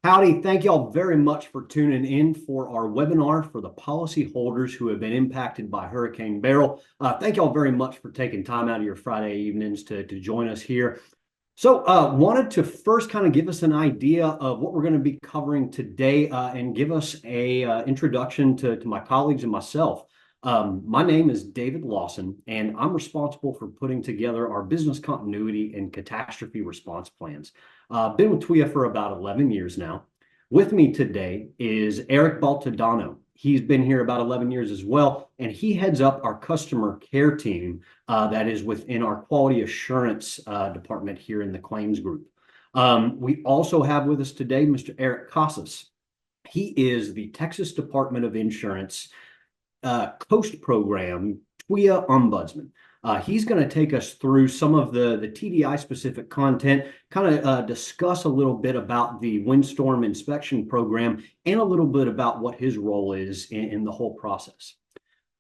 Howdy, thank y'all very much for tuning in for our webinar for the policyholders who have been impacted by Hurricane Beryl. Thank y'all very much for taking time out of your Friday evenings to join us here. So wanted to first kind of give us an idea of what we're going to be covering today and give us a introduction to my colleagues and myself. My name is David Lawson, and I'm responsible for putting together our business continuity and catastrophe response plans. Been with TWIA for about 11 years now. With me today is Eric Baltodano. He's been here about 11 years as well, and he heads up our customer care team that is within our quality assurance department here in the claims group. We also have with us today Mr. Eric Casas. He is the Texas Department of Insurance Coast Program TWIA Ombudsman. He's going to take us through some of the TDI specific content, kind of discuss a little bit about the windstorm inspection program and a little bit about what his role is in the whole process.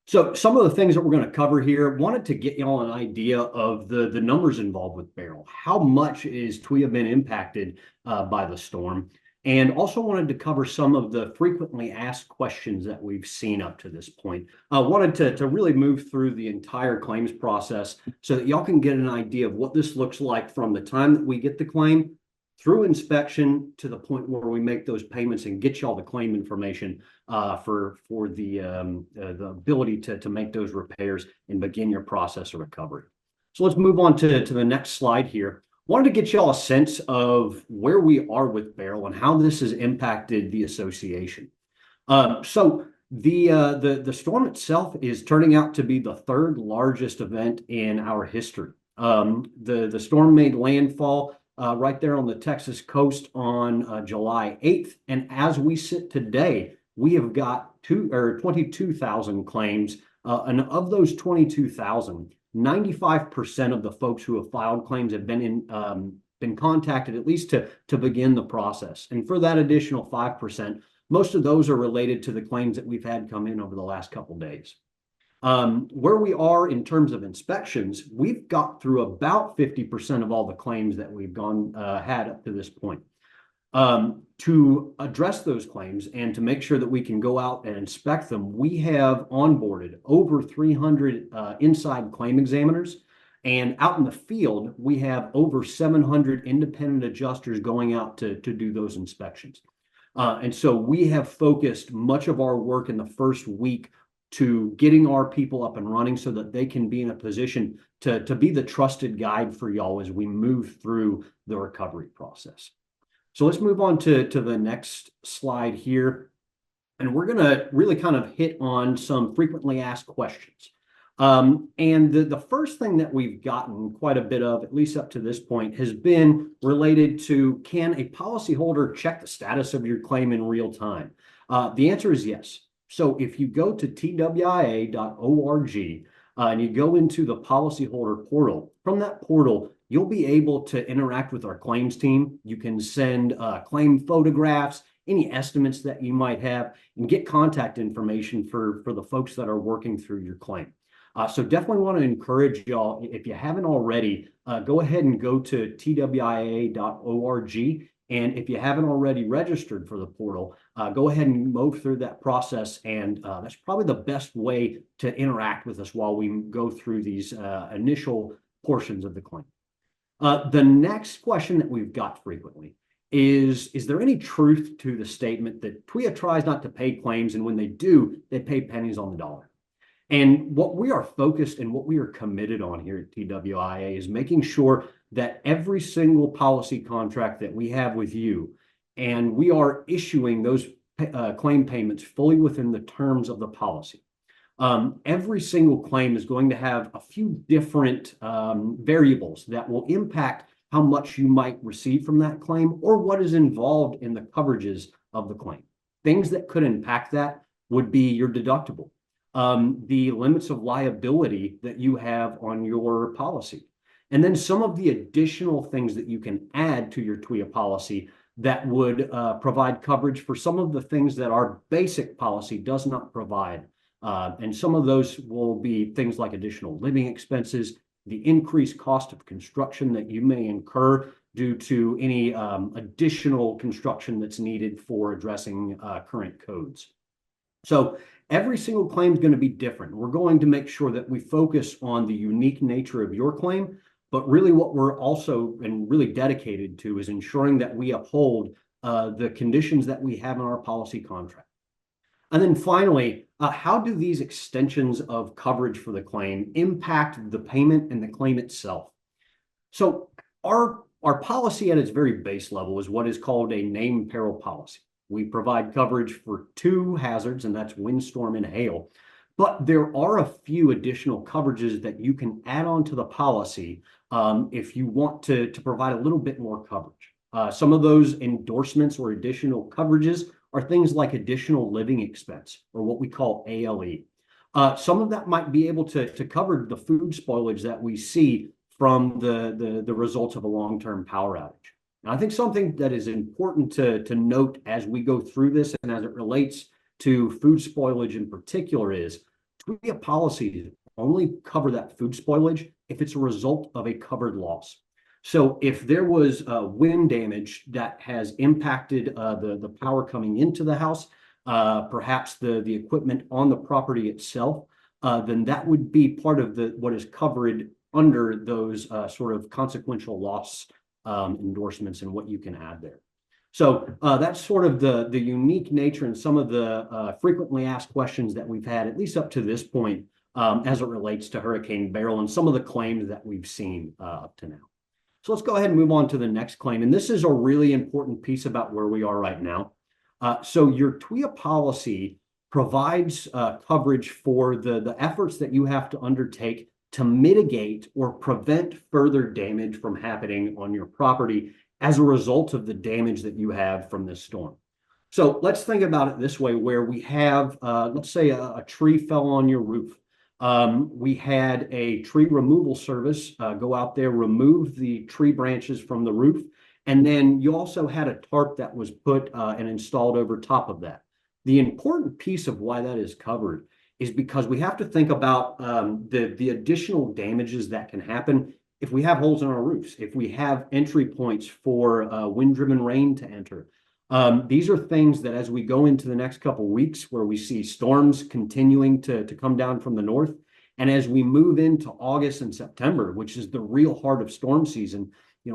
So some of the things that we're going to cover here, wanted to get y'all an idea of the numbers involved with Beryl. How much is TWIA been impacted by the storm? And also wanted to cover some of the frequently asked questions that we've seen up to this point. Wanted to really move through the entire claims process so that y'all can get an idea of what this looks like from the time that we get the claim through inspection to the point where we make those payments and get y'all the claim information for the ability to make those repairs and begin your process of recovery. So let's move on to the next slide here. Wanted to get y'all a sense of where we are with Beryl and how this has impacted the association. So the storm itself is turning out to be the third largest event in our history. The storm made landfall right there on the Texas coast on July 8th. And as we sit today, we have got 22,000 claims. And of those 22,000, 95% of the folks who have filed claims have been contacted at least to begin the process. And for that additional 5%, most of those are related to the claims that we've had come in over the last couple of days. Where we are in terms of inspections, we've got through about 50% of all the claims that we've had up to this point. To address those claims and to make sure that we can go out and inspect them, we have onboarded over 300 inside claim examiners. And out in the field, we have over 700 independent adjusters going out to do those inspections. And so we have focused much of our work in the first week to getting our people up and running so that they can be in a position to be the trusted guide for y'all as we move through the recovery process. So let's move on to the next slide here. And we're going to really kind of hit on some frequently asked questions. And the first thing that we've gotten quite a bit of, at least up to this point, has been related to, can a policyholder check the status of your claim in real time? The answer is yes. So if you go to TWIA.org and you go into the policyholder portal, from that portal, you'll be able to interact with our claims team. You can send claim photographs, any estimates that you might have, and get contact information for the folks that are working through your claim. So definitely want to encourage y'all, if you haven't already, go ahead and go to TWIA.org. And if you haven't already registered for the portal, go ahead and move through that process. And that's probably the best way to interact with us while we go through these initial portions of the claim. The next question that we've got frequently is there any truth to the statement that TWIA tries not to pay claims, and when they do, they pay pennies on the dollar? And what we are focused and what we are committed on here at TWIA is making sure that every single policy contract that we have with you, and we are issuing those claim payments fully within the terms of the policy. Every single claim is going to have a few different variables that will impact how much you might receive from that claim or what is involved in the coverages of the claim. Things that could impact that would be your deductible, the limits of liability that you have on your policy, and then some of the additional things that you can add to your TWIA policy that would provide coverage for some of the things that our basic policy does not provide. And some of those will be things like additional living expenses, the increased cost of construction that you may incur due to any additional construction that's needed for addressing current codes. So every single claim is going to be different. We're going to make sure that we focus on the unique nature of your claim, but really what we're also and really dedicated to is ensuring that we uphold the conditions that we have in our policy contract. And then finally, how do these extensions of coverage for the claim impact the payment and the claim itself? So our policy at its very base level is what is called a named peril policy. We provide coverage for two hazards, and that's windstorm and hail. But there are a few additional coverages that you can add on to the policy if you want to provide a little bit more coverage. Some of those endorsements or additional coverages are things like additional living expense, or what we call ALE. Some of that might be able to cover the food spoilage that we see from the results of a long-term power outage. And I think something that is important to note as we go through this and as it relates to food spoilage in particular is TWIA policies only cover that food spoilage if it's a result of a covered loss. So if there was wind damage that has impacted the power coming into the house, perhaps the equipment on the property itself, then that would be part of what is covered under those sort of consequential loss endorsements and what you can add there. So that's sort of the unique nature and some of the frequently asked questions that we've had, at least up to this point, as it relates to Hurricane Beryl and some of the claims that we've seen up to now. So let's go ahead and move on to the next claim. And this is a really important piece about where we are right now. So your TWIA policy provides coverage for the efforts that you have to undertake to mitigate or prevent further damage from happening on your property as a result of the damage that you have from this storm. So let's think about it this way, where we have, let's say a tree fell on your roof. We had a tree removal service go out there, remove the tree branches from the roof, and then you also had a tarp that was put and installed over top of that. The important piece of why that is covered is because we have to think about the additional damages that can happen if we have holes in our roofs, if we have entry points for wind-driven rain to enter. These are things that as we go into the next couple of weeks where we see storms continuing to come down from the north, and as we move into August and September, which is the real heart of storm season, it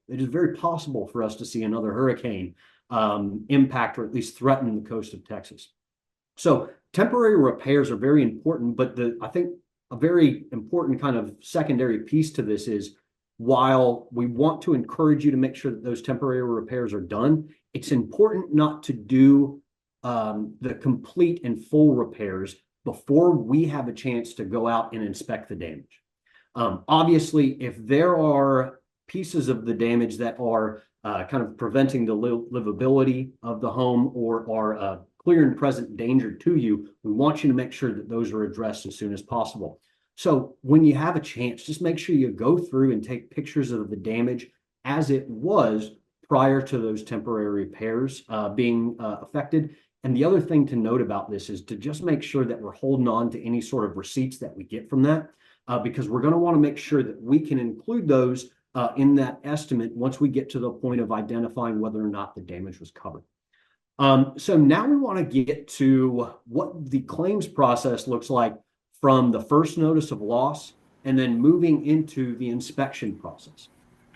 is very possible for us to see another hurricane impact or at least threaten the coast of Texas. So temporary repairs are very important, but I think a very important kind of secondary piece to this is while we want to encourage you to make sure that those temporary repairs are done, it's important not to do the complete and full repairs before we have a chance to go out and inspect the damage. Obviously, if there are pieces of the damage that are kind of preventing the livability of the home or are clear and present danger to you, we want you to make sure that those are addressed as soon as possible. So when you have a chance, just make sure you go through and take pictures of the damage as it was prior to those temporary repairs being affected. And the other thing to note about this is to just make sure that we're holding on to any sort of receipts that we get from that, because we're going to want to make sure that we can include those in that estimate once we get to the point of identifying whether or not the damage was covered. So now we want to get to what the claims process looks like from the first notice of loss and then moving into the inspection process.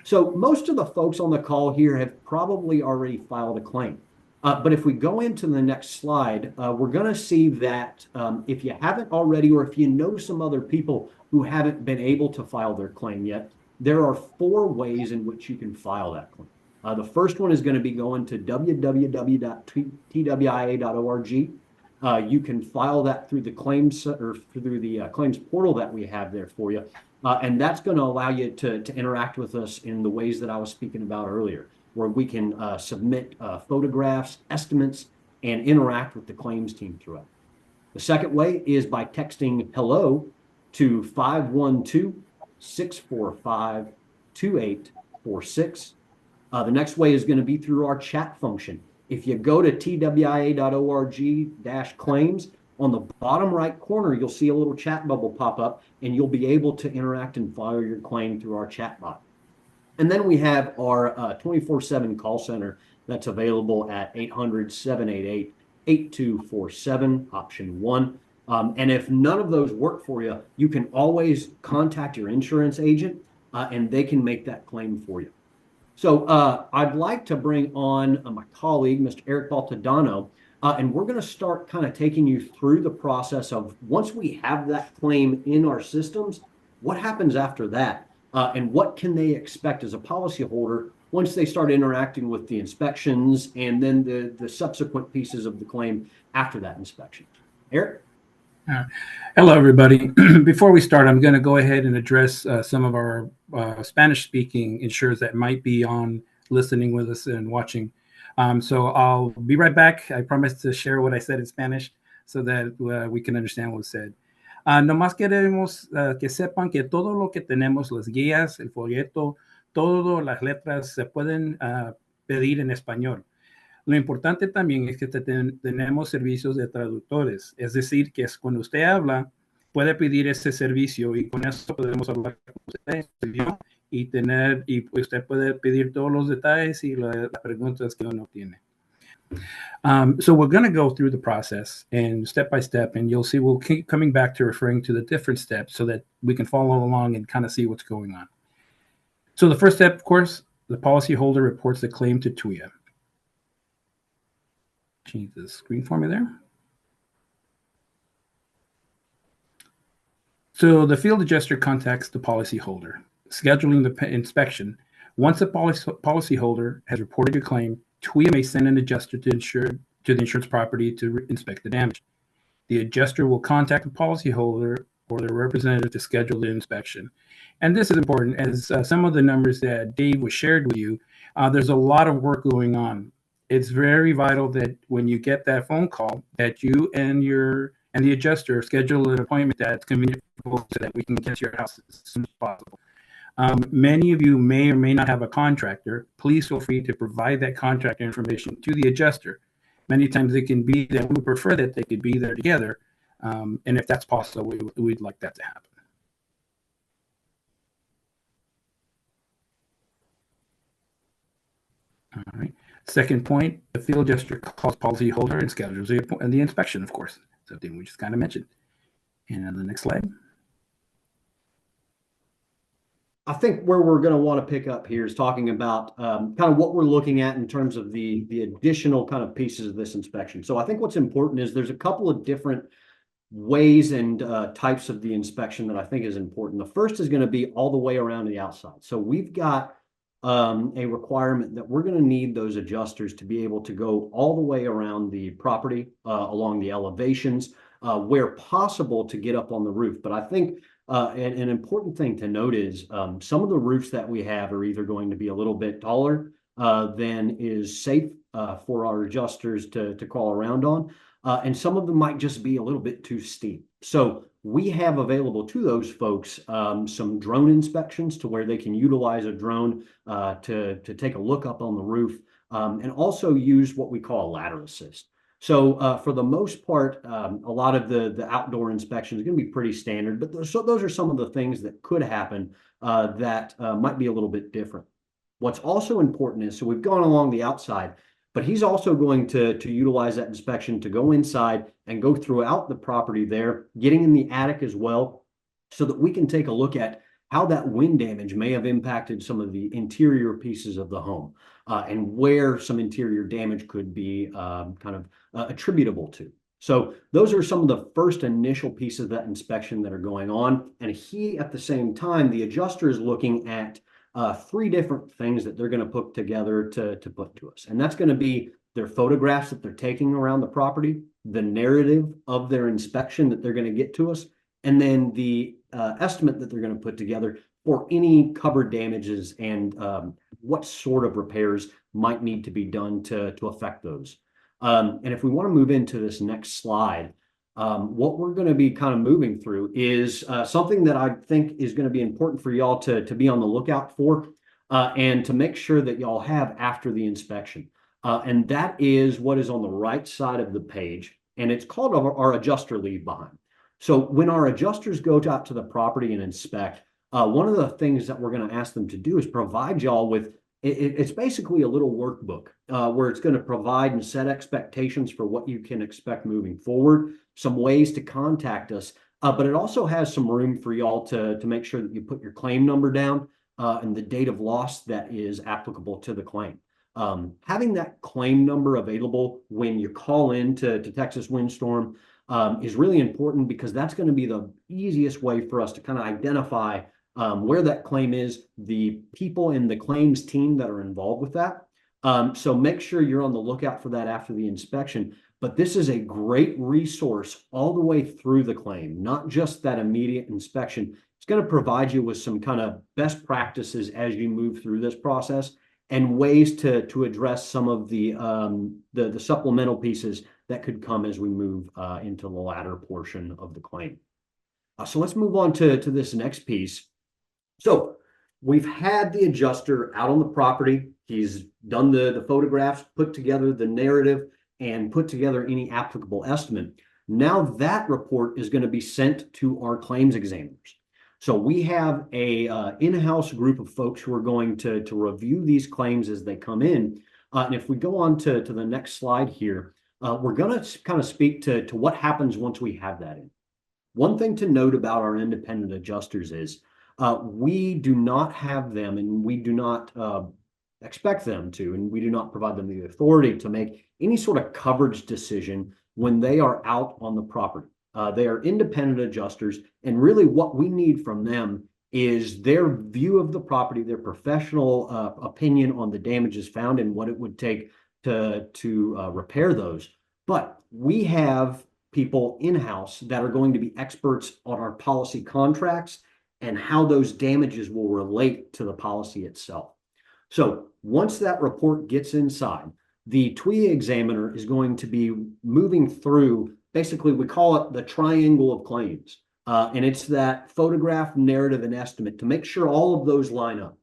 So most of the folks on the call here have probably already filed a claim. But if we go into the next slide, we're going to see that if you haven't already, or if you know some other people who haven't been able to file their claim yet, there are 4 ways in which you can file that claim. The first one is going to be going to www.twia.org. You can file that through the claims or through the claims portal that we have there for you. And that's going to allow you to interact with us in the ways that I was speaking about earlier, where we can submit photographs, estimates, and interact with the claims team throughout. The second way is by texting hello to 512-645-2846. The next way is going to be through our chat function. If you go to twia.org/claims, on the bottom right corner, you'll see a little chat bubble pop up, and you'll be able to interact and file your claim through our chat bot. And then we have our 24/7 call center that's available at 800-788-8247, option 1. And if none of those work for you, you can always contact your insurance agent and they can make that claim for you. So I'd like to bring on my colleague, Mr. Eric Baltadano, and we're going to start kind of taking you through the process of once we have that claim in our systems, what happens after that, and what can they expect as a policyholder once they start interacting with the inspections and then the subsequent pieces of the claim after that inspection. Eric? Hello, everybody. Before we start, I'm going to go ahead and address some of our Spanish-speaking insurers that might be on listening with us and watching. So I'll be right back. I promise to share what I said in Spanish so that we can understand what was said. Nomás queremos que sepan que todo lo que tenemos, las guías, el folleto, todas las letras se pueden pedir en español. Lo importante también es que tenemos servicios de traductores, es decir, que cuando usted habla, puede pedir ese servicio y con eso podemos hablar con usted y usted puede pedir todos los detalles y las preguntas que uno tiene. So we're going to go through the process and step by step, and you'll see we'll keep coming back to referring to the different steps so that we can follow along and kind of see what's going on. So the first step, of course, the policyholder reports the claim to TWIA. Change the screen for me there. So the field adjuster contacts the policyholder, scheduling the inspection. Once the policyholder has reported your claim, TWIA may send an adjuster to the insurance property to inspect the damage. The adjuster will contact the policyholder or their representative to schedule the inspection. And this is important, as some of the numbers that Dave was shared with you, there's a lot of work going on. It's very vital that when you get that phone call, that you and the adjuster schedule an appointment that's convenient so that we can get to your house as soon as possible. Many of you may or may not have a contractor. Please feel free to provide that contractor information to the adjuster. Many times it can be that we would prefer that they could be there together. And if that's possible, we'd like that to happen. All right. Second point, the field adjuster calls policyholder and schedules the inspection, of course, something we just kind of mentioned. And on the next slide. I think where we're going to want to pick up here is talking about kind of what we're looking at in terms of the additional kind of pieces of this inspection. So I think what's important is there's a couple of different ways and types of the inspection that I think is important. The first is going to be all the way around the outside. So we've got a requirement that we're going to need those adjusters to be able to go all the way around the property, along the elevations, where possible to get up on the roof. But I think an important thing to note is some of the roofs that we have are either going to be a little bit taller than is safe for our adjusters to crawl around on, and some of them might just be a little bit too steep. So we have available to those folks some drone inspections to where they can utilize a drone to take a look up on the roof, and also use what we call a ladder assist. So for the most part, a lot of the outdoor inspection is going to be pretty standard, but those are some of the things that could happen that might be a little bit different. What's also important is, so we've gone along the outside, but he's also going to utilize that inspection to go inside and go throughout the property there, getting in the attic as well, so that we can take a look at how that wind damage may have impacted some of the interior pieces of the home, and where some interior damage could be kind of attributable to. So those are some of the first initial pieces of that inspection that are going on. And he, at the same time, the adjuster is looking at 3 different things that they're going to put together to put to us. And that's going to be their photographs that they're taking around the property, the narrative of their inspection that they're going to get to us, and then the estimate that they're going to put together for any covered damages and what sort of repairs might need to be done to affect those. And if we want to move into this next slide, what we're going to be kind of moving through is something that I think is going to be important for y'all to be on the lookout for, and to make sure that y'all have after the inspection. And that is what is on the right side of the page, and it's called our adjuster leave behind. So when our adjusters go out to the property and inspect, one of the things that we're going to ask them to do is provide y'all with it's basically a little workbook where it's going to provide and set expectations for what you can expect moving forward, some ways to contact us, but it also has some room for y'all to make sure that you put your claim number down and the date of loss that is applicable to the claim. Having that claim number available when you call in to Texas Windstorm is really important because that's going to be the easiest way for us to kind of identify where that claim is, the people in the claims team that are involved with that. So make sure you're on the lookout for that after the inspection. But this is a great resource all the way through the claim, not just that immediate inspection. It's going to provide you with some kind of best practices as you move through this process and ways to address some of the supplemental pieces that could come as we move into the latter portion of the claim. So let's move on to this next piece. So we've had the adjuster out on the property. He's done the photographs, put together the narrative, and put together any applicable estimate. Now that report is going to be sent to our claims examiners. So we have a in-house group of folks who are going to review these claims as they come in. And if we go on to the next slide here, we're going to kind of speak to what happens once we have that in. One thing to note about our independent adjusters is we do not have them and we do not expect them to, and we do not provide them the authority to make any sort of coverage decision when they are out on the property. They are independent adjusters, and really what we need from them is their view of the property, their professional opinion on the damages found and what it would take to repair those. But we have people in-house that are going to be experts on our policy contracts and how those damages will relate to the policy itself. So once that report gets inside, the TWIA examiner is going to be moving through, basically we call it the triangle of claims. And it's that photograph, narrative, and estimate to make sure all of those line up.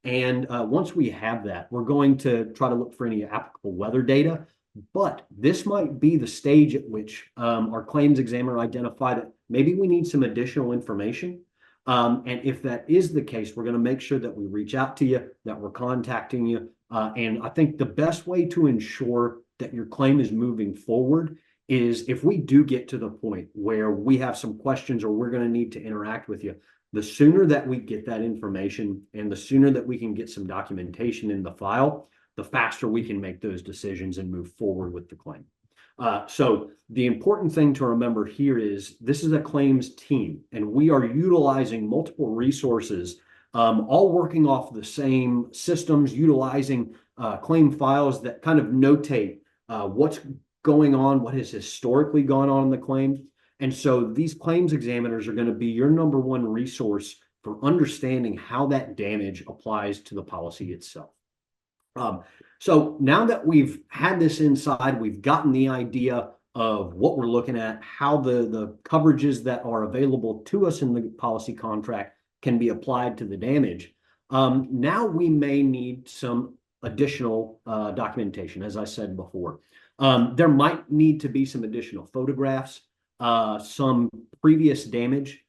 And once we have that, we're going to try to look for any applicable weather data. But this might be the stage at which our claims examiner identified that maybe we need some additional information. And if that is the case, we're going to make sure that we reach out to you, that we're contacting you. And I think the best way to ensure that your claim is moving forward is if we do get to the point where we have some questions or we're going to need to interact with you, the sooner that we get that information and the sooner that we can get some documentation in the file, the faster we can make those decisions and move forward with the claim. So the important thing to remember here is this is a claims team, and we are utilizing multiple resources, all working off the same systems, utilizing claim files that kind of notate what's going on, what has historically gone on in the claim. And so these claims examiners are going to be your number one resource for understanding how that damage applies to the policy itself. So now that we've had this inside, we've gotten the idea of what we're looking at, how the coverages that are available to us in the policy contract can be applied to the damage. Now we may need some additional documentation, as I said before. There might need to be some additional photographs, some previous damage,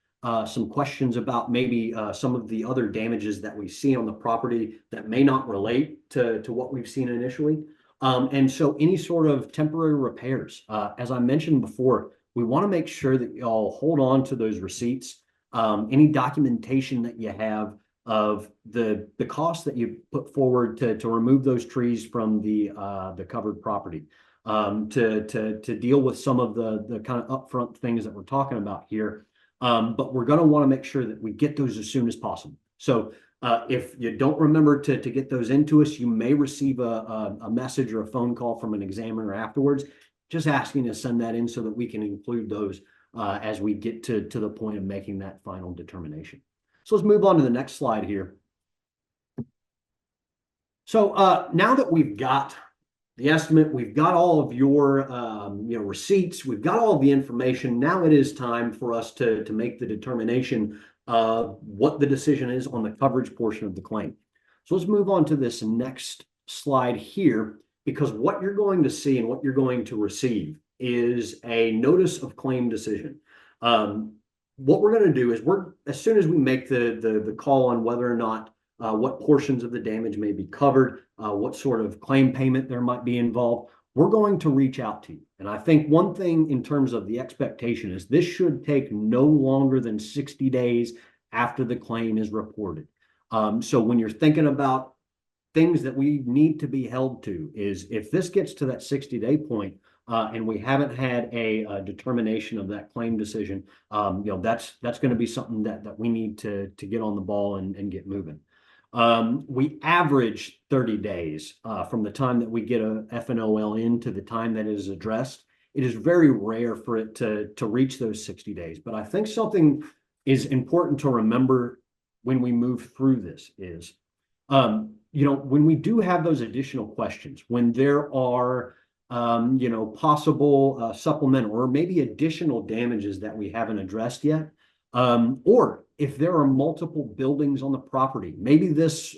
some questions about maybe some of the other damages that we see on the property that may not relate to what we've seen initially. And so any sort of temporary repairs, as I mentioned before, we want to make sure that y'all hold on to those receipts, any documentation that you have of the cost that you put forward to remove those trees from the covered property, to deal with some of the kind of upfront things that we're talking about here. But we're going to want to make sure that we get those as soon as possible. So if you don't remember to get those into us, you may receive a message or a phone call from an examiner afterwards, just asking to send that in so that we can include those as we get to the point of making that final determination. So let's move on to the next slide here. So now that we've got the estimate, we've got all of your receipts, we've got all of the information. Now it is time for us to make the determination of what the decision is on the coverage portion of the claim. So let's move on to this next slide here, because what you're going to see and what you're going to receive is a notice of claim decision. what we're going to do is as soon as we make the call on whether or not what portions of the damage may be covered, what sort of claim payment there might be involved, we're going to reach out to you. And I think one thing in terms of the expectation is this should take no longer than 60 days after the claim is reported. So when you're thinking about things that we need to be held to is if this gets to that 60-day point, and we haven't had a determination of that claim decision, that's going to be something that we need to get on the ball and get moving. We average 30 days from the time that we get a FNOL in to the time that it is addressed. It is very rare for it to reach those 60 days. But I think something is important to remember when we move through this is, when we do have those additional questions, when there are possible supplemental or maybe additional damages that we haven't addressed yet. Or if there are multiple buildings on the property, maybe this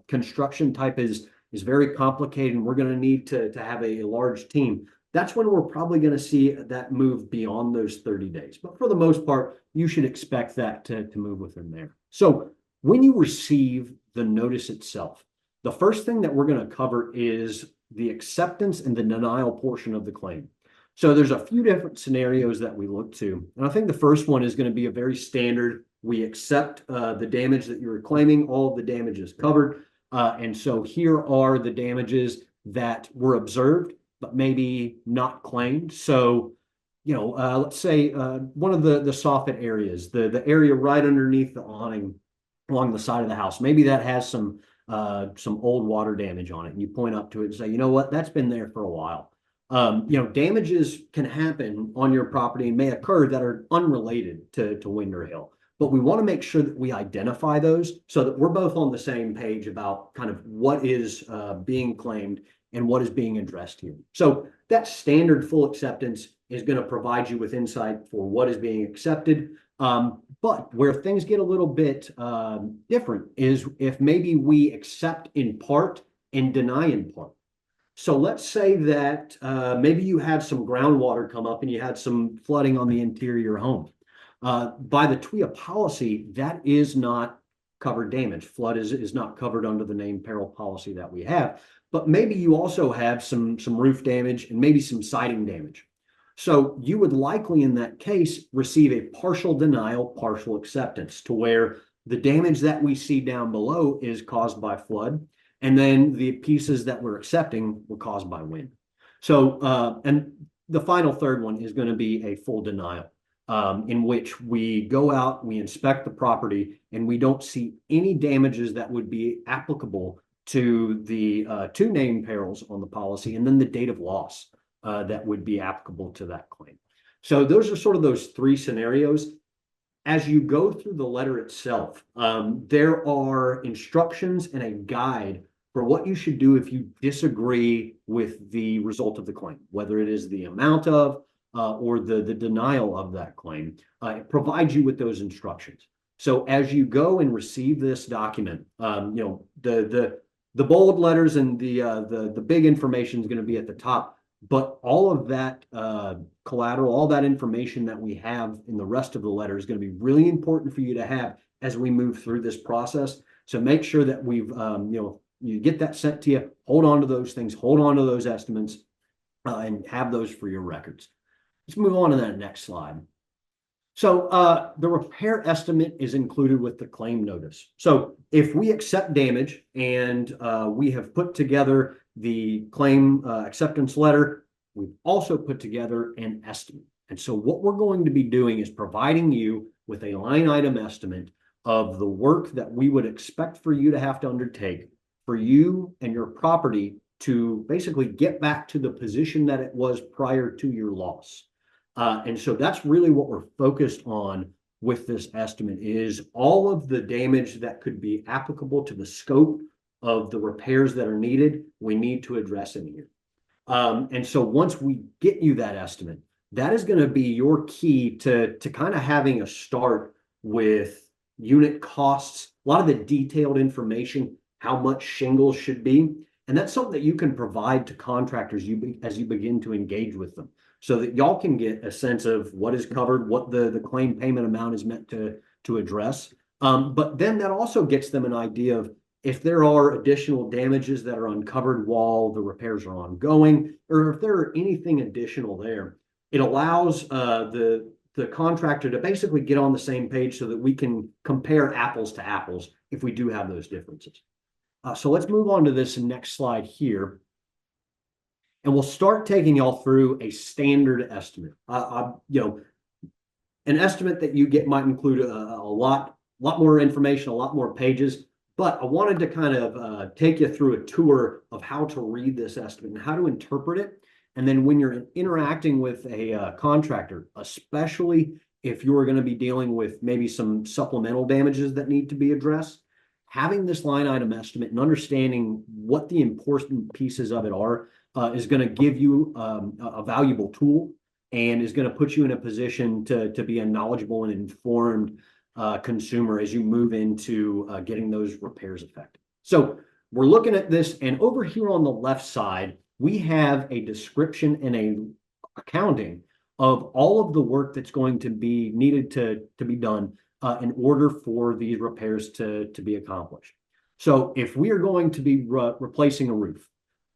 construction type is very complicated and we're going to need to have a large team. That's when we're probably going to see that move beyond those 30 days. But for the most part, you should expect that to move within there. So when you receive the notice itself, the first thing that we're going to cover is the acceptance and the denial portion of the claim. So there's a few different scenarios that we look to. And I think the first one is going to be a very standard. We accept the damage that you're claiming, all of the damage is covered. And so here are the damages that were observed, but maybe not claimed. So, let's say one of the soffit areas, the area right underneath the awning along the side of the house, maybe that has some old water damage on it, and you point up to it and say, you know what, that's been there for a while. Damages can happen on your property and may occur that are unrelated to wind or hail. But we want to make sure that we identify those so that we're both on the same page about kind of what is being claimed and what is being addressed here. So that standard full acceptance is going to provide you with insight for what is being accepted. But where things get a little bit different is if maybe we accept in part and deny in part. So let's say that maybe you had some groundwater come up and you had some flooding on the interior home. By the TWIA policy, that is not covered damage. Flood is not covered under the named peril policy that we have. But maybe you also have some roof damage and maybe some siding damage. So you would likely in that case receive a partial denial, partial acceptance, to where the damage that we see down below is caused by flood, and then the pieces that we're accepting were caused by wind. So, and the final third one is going to be a full denial, in which we go out, we inspect the property, and we don't see any damages that would be applicable to the two named perils on the policy, and then the date of loss that would be applicable to that claim. So those are sort of those three scenarios. As you go through the letter itself, there are instructions and a guide for what you should do if you disagree with the result of the claim, whether it is the amount of or the denial of that claim. It provides you with those instructions. So as you go and receive this document, the bold letters and the big information is going to be at the top. But all of that collateral, all that information that we have in the rest of the letter is going to be really important for you to have as we move through this process. So make sure that we've, you get that sent to you, hold on to those things, hold on to those estimates, and have those for your records. Let's move on to that next slide. So the repair estimate is included with the claim notice. So if we accept damage and we have put together the claim acceptance letter, we've also put together an estimate. And so what we're going to be doing is providing you with a line item estimate of the work that we would expect for you to have to undertake for you and your property to basically get back to the position that it was prior to your loss. And so that's really what we're focused on with this estimate is all of the damage that could be applicable to the scope of the repairs that are needed, we need to address in here. And so once we get you that estimate, that is going to be your key to kind of having a start with unit costs, a lot of the detailed information, how much shingles should be. And that's something that you can provide to contractors as you begin to engage with them. so that y'all can get a sense of what is covered, what the claim payment amount is meant to address. But then that also gets them an idea of if there are additional damages that are uncovered while the repairs are ongoing, or if there are anything additional there. It allows the contractor to basically get on the same page so that we can compare apples to apples if we do have those differences. So let's move on to this next slide here. And we'll start taking y'all through a standard estimate. An estimate that you get might include a lot more information, a lot more pages, but I wanted to kind of take you through a tour of how to read this estimate and how to interpret it. And then when you're interacting with a contractor, especially if you're going to be dealing with maybe some supplemental damages that need to be addressed, having this line item estimate and understanding what the important pieces of it are is going to give you a valuable tool and is going to put you in a position to be a knowledgeable and informed consumer as you move into getting those repairs effective. So we're looking at this, and over here on the left side, we have a description and a accounting of all of the work that's going to be needed to be done in order for these repairs to be accomplished. So if we are going to be replacing a roof,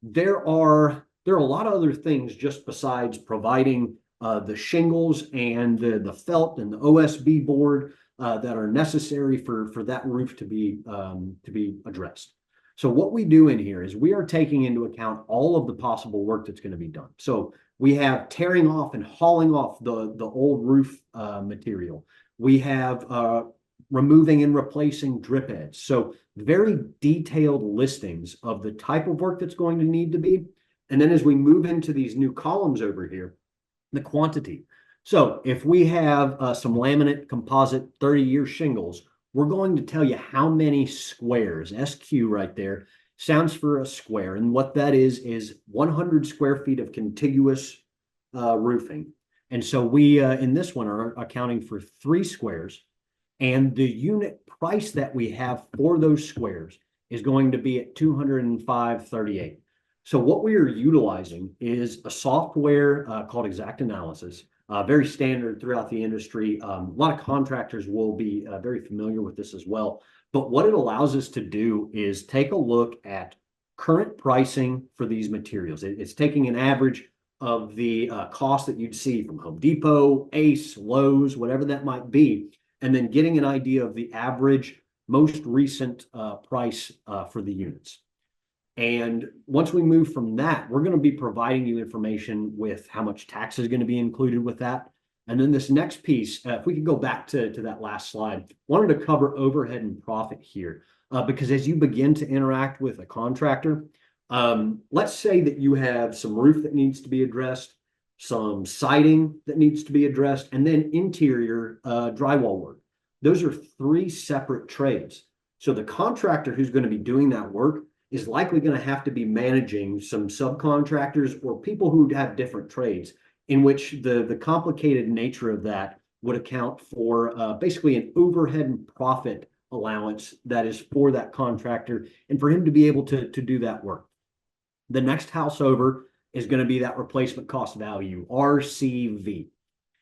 there are a lot of other things just besides providing the shingles and the felt and the OSB board that are necessary for that roof to be addressed. So what we do in here is we are taking into account all of the possible work that's going to be done. So we have tearing off and hauling off the old roof material. We have removing and replacing drip edge. So very detailed listings of the type of work that's going to need to be. And then as we move into these new columns over here, the quantity. So if we have some laminate composite 30-year shingles, we're going to tell you how many squares. SQ right there stands for a square. And what that is 100 square feet of contiguous roofing. And so we, in this one, are accounting for 3 squares. And the unit price that we have for those squares is going to be at $205.38. So what we are utilizing is a software called Exact Analysis, very standard throughout the industry. A lot of contractors will be very familiar with this as well. But what it allows us to do is take a look at current pricing for these materials. It's taking an average of the cost that you'd see from Home Depot, Ace, Lowe's, whatever that might be, and then getting an idea of the average, most recent price for the units. And once we move from that, we're going to be providing you information with how much tax is going to be included with that. And then this next piece, if we could go back to that last slide, wanted to cover overhead and profit here, because as you begin to interact with a contractor, let's say that you have some roof that needs to be addressed, some siding that needs to be addressed, and then interior drywall work. Those are 3 separate trades. So the contractor who's going to be doing that work is likely going to have to be managing some subcontractors or people who have different trades, in which the complicated nature of that would account for basically an overhead and profit allowance that is for that contractor and for him to be able to do that work. The next house over is going to be that replacement cost value, RCV.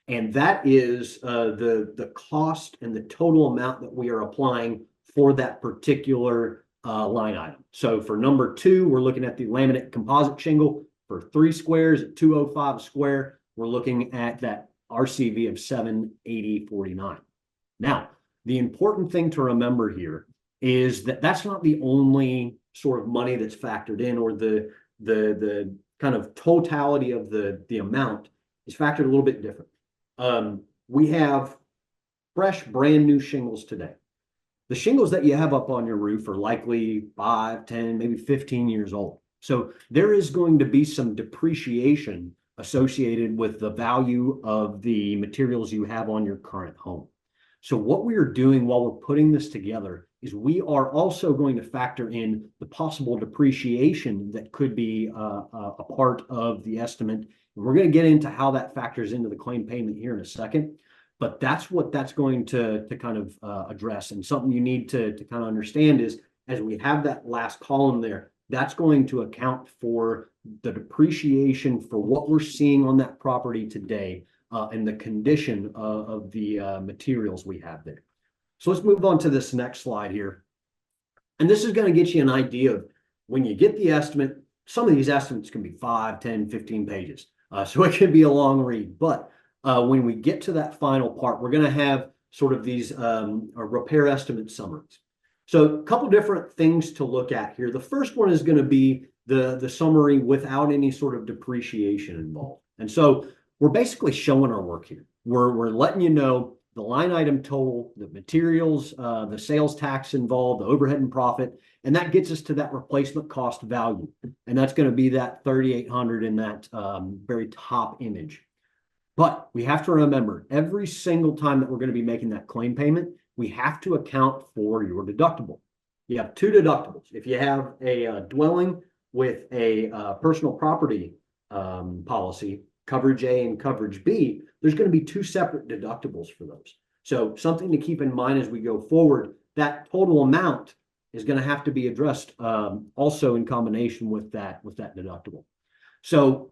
And that is the cost and the total amount that we are applying for that particular line item. So for number 2, we're looking at the laminate composite shingle for 3 squares at $205 a square. We're looking at that RCV of $780.49. Now, the important thing to remember here is that that's not the only sort of money that's factored in, or the kind of totality of the amount is factored a little bit different. We have fresh, brand new shingles today. The shingles that you have up on your roof are likely 5, 10, maybe 15 years old. So there is going to be some depreciation associated with the value of the materials you have on your current home. So what we are doing while we're putting this together is we are also going to factor in the possible depreciation that could be a part of the estimate. And we're going to get into how that factors into the claim payment here in a second. But that's what that's going to kind of address. And something you need to kind of understand is, as we have that last column there, that's going to account for the depreciation for what we're seeing on that property today and the condition of the materials we have there. So let's move on to this next slide here. And this is going to get you an idea of when you get the estimate. Some of these estimates can be 5, 10, 15 pages. So it can be a long read. But when we get to that final part, we're going to have sort of these repair estimate summaries. So a couple different things to look at here. The first one is going to be the summary without any sort of depreciation involved. And so we're basically showing our work here. We're letting you know the line item total, the materials, the sales tax involved, the overhead and profit, and that gets us to that replacement cost value. And that's going to be that 3,800 in that very top image. But we have to remember, every single time that we're going to be making that claim payment, we have to account for your deductible. You have two deductibles. If you have a dwelling with a personal property policy, coverage A and coverage B, there's going to be two separate deductibles for those. So something to keep in mind as we go forward, that total amount is going to have to be addressed also in combination with that deductible. So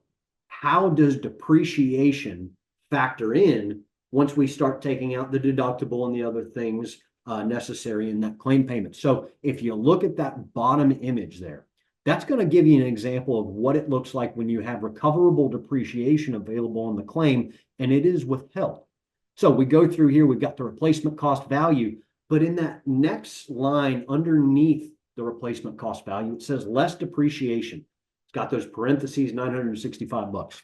how does depreciation factor in once we start taking out the deductible and the other things necessary in that claim payment? So if you look at that bottom image there, that's going to give you an example of what it looks like when you have recoverable depreciation available in the claim and it is withheld. So we go through here, we've got the replacement cost value, but in that next line underneath the replacement cost value, it says less depreciation. It's got those parentheses, $965.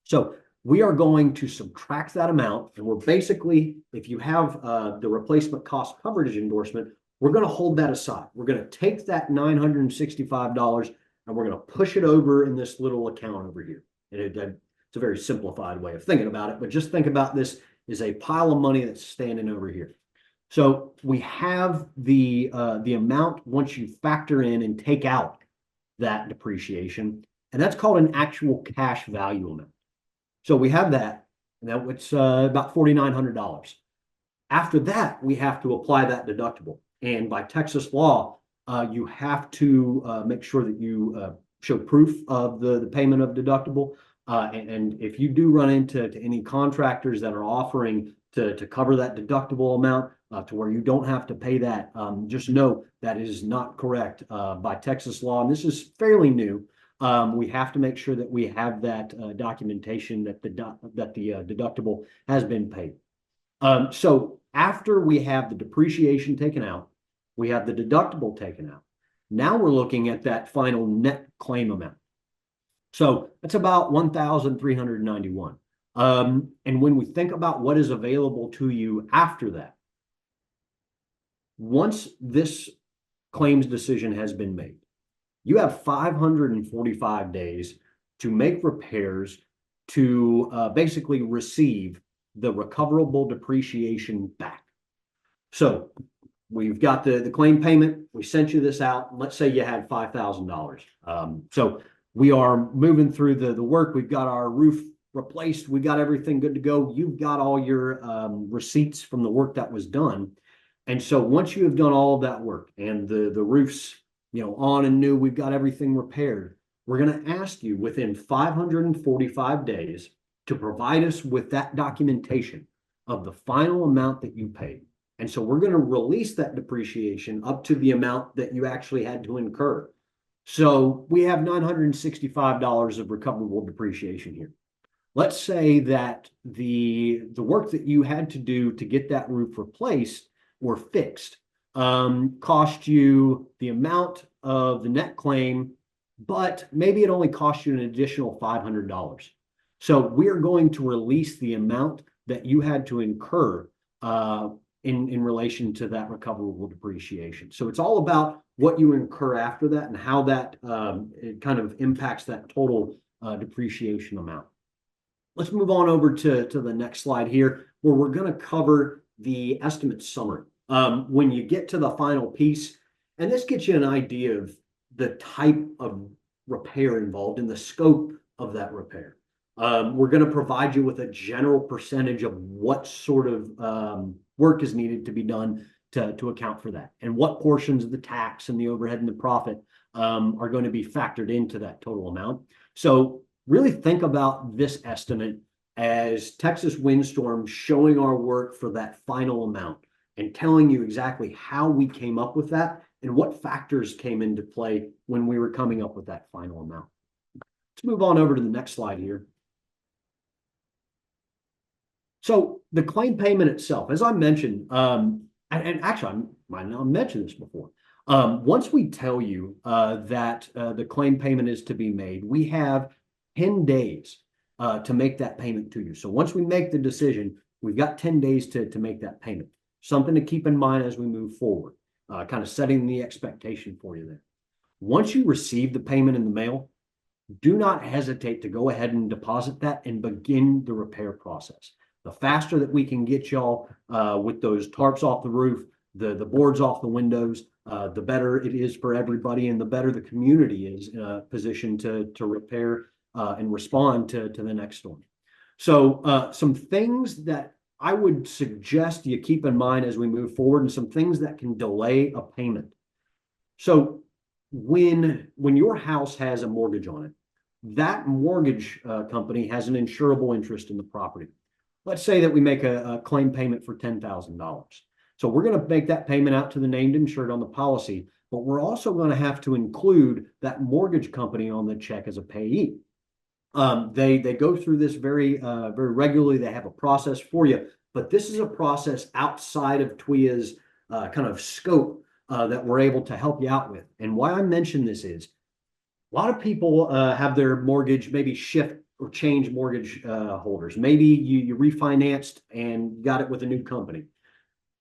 So we are going to subtract that amount, and we're basically, if you have the replacement cost coverage endorsement, we're going to hold that aside. We're going to take that $965 and we're going to push it over in this little account over here. And it's a very simplified way of thinking about it, but just think about this as a pile of money that's standing over here. So we have the amount once you factor in and take out that depreciation, and that's called an actual cash value amount. So we have that, and it's about $4,900. After that, we have to apply that deductible. And by Texas law, you have to make sure that you show proof of the payment of deductible. And if you do run into any contractors that are offering to cover that deductible amount to where you don't have to pay that, just know that is not correct by Texas law. And this is fairly new. We have to make sure that we have that documentation that the deductible has been paid. So after we have the depreciation taken out, we have the deductible taken out. Now we're looking at that final net claim amount. So that's about $1,391. And when we think about what is available to you after that, once this claims decision has been made, you have 545 days to make repairs to basically receive the recoverable depreciation back. So we've got the claim payment. We sent you this out. Let's say you had $5,000. So we are moving through the work. We've got our roof replaced. We got everything good to go. You've got all your receipts from the work that was done. And so once you have done all of that work and the roof's on and new, we've got everything repaired, we're going to ask you within 545 days to provide us with that documentation of the final amount that you paid. And so we're going to release that depreciation up to the amount that you actually had to incur. So we have $965 of recoverable depreciation here. Let's say that the work that you had to do to get that roof replaced or fixed cost you the amount of the net claim, but maybe it only cost you an additional $500. So we're going to release the amount that you had to incur in relation to that recoverable depreciation. So it's all about what you incur after that and how that it kind of impacts that total depreciation amount. Let's move on over to the next slide here, where we're going to cover the estimate summary. When you get to the final piece, and this gets you an idea of the type of repair involved and the scope of that repair. We're going to provide you with a general percentage of what sort of work is needed to be done to account for that, and what portions of the tax and the overhead and the profit are going to be factored into that total amount. So really think about this estimate as Texas Windstorm showing our work for that final amount and telling you exactly how we came up with that and what factors came into play when we were coming up with that final amount. Let's move on over to the next slide here. So the claim payment itself, as I mentioned, and actually I might not have mentioned this before. Once we tell you that the claim payment is to be made, we have 10 days to make that payment to you. So once we make the decision, we've got 10 days to make that payment. Something to keep in mind as we move forward, kind of setting the expectation for you there. Once you receive the payment in the mail, do not hesitate to go ahead and deposit that and begin the repair process. The faster that we can get y'all with those tarps off the roof, the boards off the windows, the better it is for everybody, and the better the community is positioned to repair and respond to the next storm. So some things that I would suggest you keep in mind as we move forward, and some things that can delay a payment. So when your house has a mortgage on it, that mortgage company has an insurable interest in the property. Let's say that we make a claim payment for $10,000. So we're going to make that payment out to the named insured on the policy, but we're also going to have to include that mortgage company on the check as a payee. They go through this very regularly. They have a process for you, but this is a process outside of TWIA's kind of scope that we're able to help you out with. And why I mention this is a lot of people have their mortgage maybe shift or change mortgage holders. Maybe you refinanced and got it with a new company.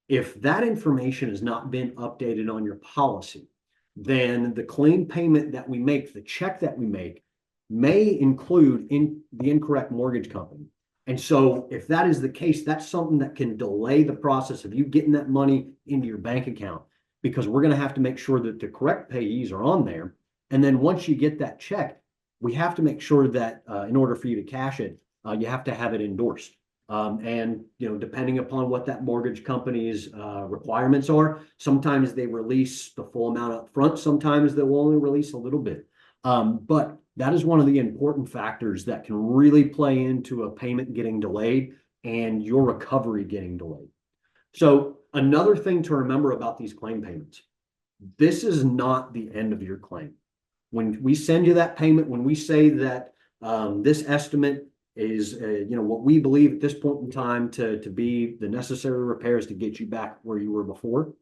If that information has not been updated on your policy, then the claim payment that we make, the check that we make, may include the incorrect mortgage company. And so if that is the case, that's something that can delay the process of you getting that money into your bank account, because we're going to have to make sure that the correct payees are on there. And then once you get that check, we have to make sure that in order for you to cash it, you have to have it endorsed. And depending upon what that mortgage company's requirements are, sometimes they release the full amount up front. Sometimes they will only release a little bit. But that is one of the important factors that can really play into a payment getting delayed and your recovery getting delayed. So another thing to remember about these claim payments, this is not the end of your claim. When we send you that payment, when we say that this estimate is what we believe at this point in time to be the necessary repairs to get you back where you were before,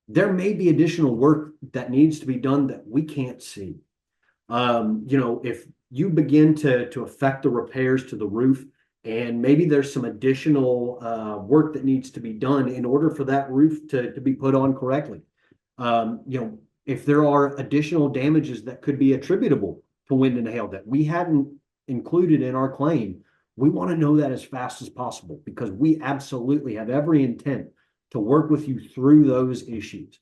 there may be additional work that needs to be done that we can't see. If you begin to affect the repairs to the roof, and maybe there's some additional work that needs to be done in order for that roof to be put on correctly. If there are additional damages that could be attributable to wind and hail that we hadn't included in our claim, we want to know that as fast as possible, because we absolutely have every intent to work with you through those issues.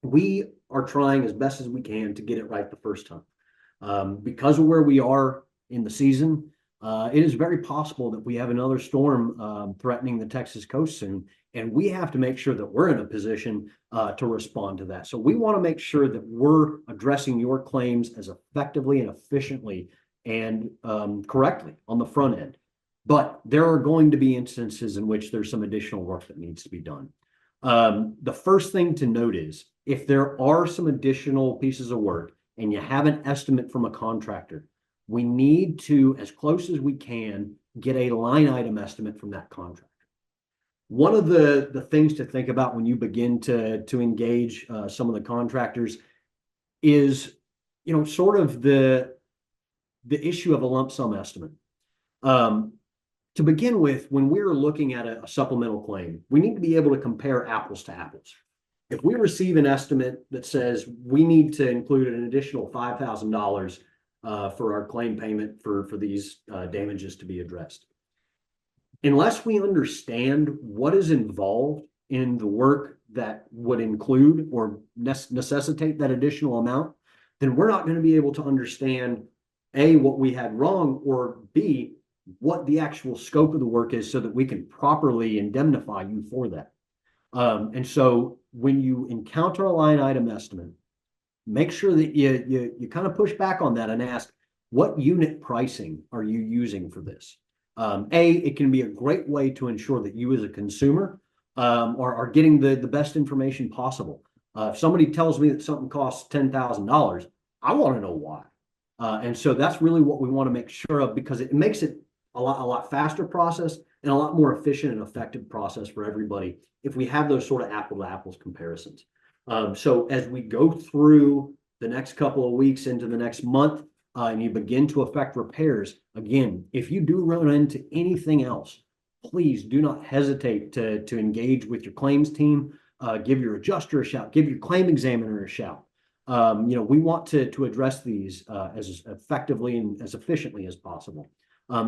We are trying as best as we can to get it right the first time. Because of where we are in the season, it is very possible that we have another storm threatening the Texas coast soon, and we have to make sure that we're in a position to respond to that. So we want to make sure that we're addressing your claims as effectively and efficiently and correctly on the front end. But there are going to be instances in which there's some additional work that needs to be done. The first thing to note is if there are some additional pieces of work and you have an estimate from a contractor, we need to, as close as we can, get a line item estimate from that contractor. One of the things to think about when you begin to engage some of the contractors is, sort of the issue of a lump sum estimate. To begin with, when we're looking at a supplemental claim, we need to be able to compare apples to apples. If we receive an estimate that says we need to include an additional $5,000 for our claim payment for these damages to be addressed, unless we understand what is involved in the work that would include or necessitate that additional amount, then we're not going to be able to understand A, what we had wrong, or B, what the actual scope of the work is so that we can properly indemnify you for that. And so when you encounter a line item estimate, make sure that you kind of push back on that and ask, what unit pricing are you using for this? It can be a great way to ensure that you as a consumer are getting the best information possible. If somebody tells me that something costs $10,000, I want to know why. And so that's really what we want to make sure of, because it makes it a lot faster process and a lot more efficient and effective process for everybody if we have those sort of apple to apples comparisons. So as we go through the next couple of weeks into the next month, and you begin to affect repairs, again, if you do run into anything else, please do not hesitate to engage with your claims team. Give your adjuster a shout, give your claim examiner a shout. We want to address these as effectively and as efficiently as possible.